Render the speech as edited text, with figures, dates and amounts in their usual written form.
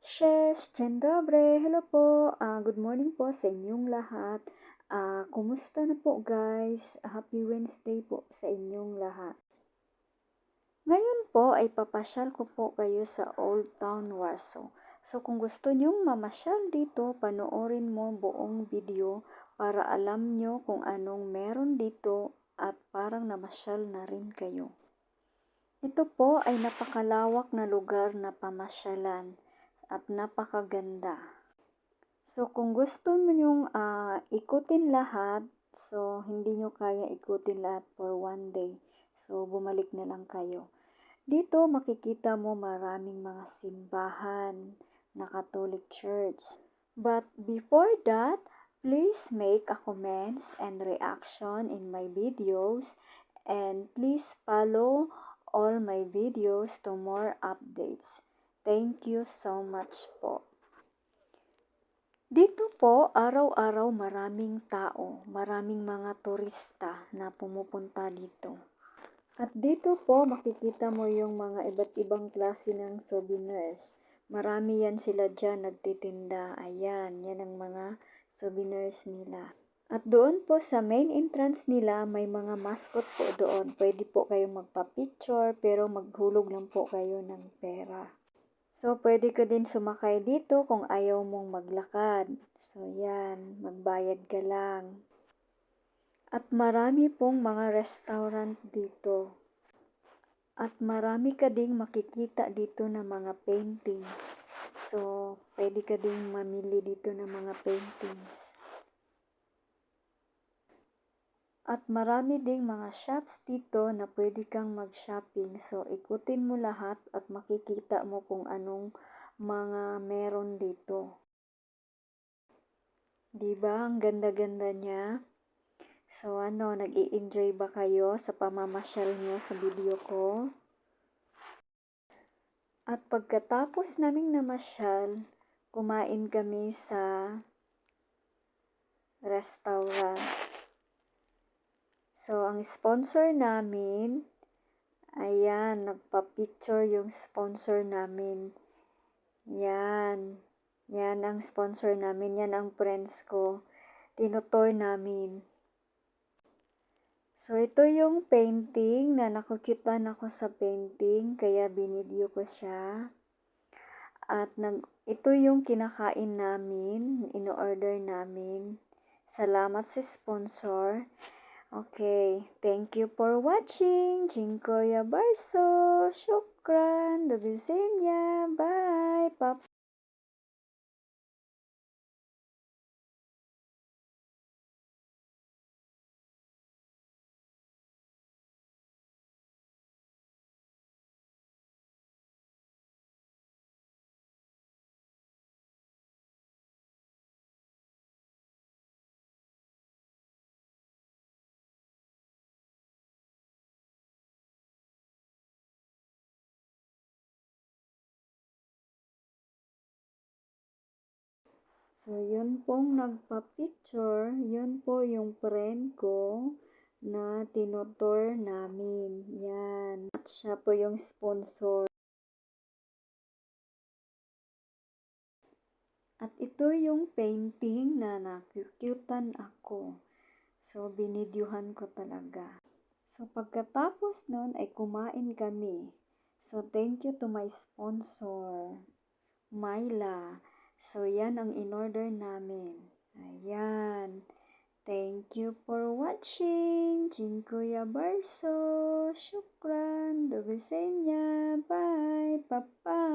Dzień dobry, hello po, good morning po sa inyong lahat. Kumusta na po guys? Happy Wednesday po sa inyong lahat. Ngayon po ay papasyal ko po kayo sa Old Town Warsaw. So kung gusto nyong mamasyal dito, panoorin mo buong video para alam nyo kung anong meron dito at parang namasyal na rin kayo. Ito po ay napakalawak na lugar na pamasyalan at napakaganda. So, kung gusto mo yung ikutin lahat, so hindi nyo kaya ikutin lahat for one day. So, bumalik na lang kayo. Dito makikita mo maraming mga simbahan na Catholic Church. But before that, please make a comments and reaction in my videos and please follow all my videos to more updates. Thank you so much po. Dito po, araw-araw maraming tao, maraming mga turista na pumupunta dito. At dito po, makikita mo yung mga iba't ibang klase ng souvenirs. Marami yan sila dyan nagtitinda. Ayan, yan ang mga souvenirs nila. At doon po sa main entrance nila, may mga mascot po doon. Pwede po kayong magpa-picture, pero maghulog lang po kayo ng pera. So, pwede ka din sumakay dito kung ayaw mong maglakad. So, yan, magbayad ka lang. At marami pong mga restaurant dito. At marami ka ding makikita dito ng mga paintings. So, pwede ka ding mamili dito ng mga paintings. At marami ding mga shops dito na pwede kang mag-shopping. So, ikutin mo lahat at makikita mo kung anong mga meron dito. Diba? Ang ganda-ganda niya. So, nag-i-enjoy ba kayo sa pamamasyal niyo sa video ko? At pagkatapos naming namasyal, kumain kami sa restaurant. So, ang sponsor namin, ayan, nagpa-picture yung sponsor namin. Yan. Yan ang sponsor namin. Yan ang friends ko. Tinutour namin. So, ito yung painting na nakukyutan ako sa painting. Kaya binidyo ko siya. At ito yung kinakain namin. In-order namin. Salamat sa sponsor. Okay, thank you for watching. Dziękuję bardzo. Shukran. Do widzenia. Bye. Papa. So, yun pong nagpa-picture, yun po yung friend ko na tinutour namin. Yan. At siya po yung sponsor. At ito yung painting na nakukyutan ako. So, binidyuhan ko talaga. So, pagkatapos nun ay kumain kami. So, thank you to my sponsor, Myla. So, yan ang in-order namin. Ayan. Thank you for watching. Dziękuję bardzo. Shukran. Do widzenia. Bye. Bye-bye.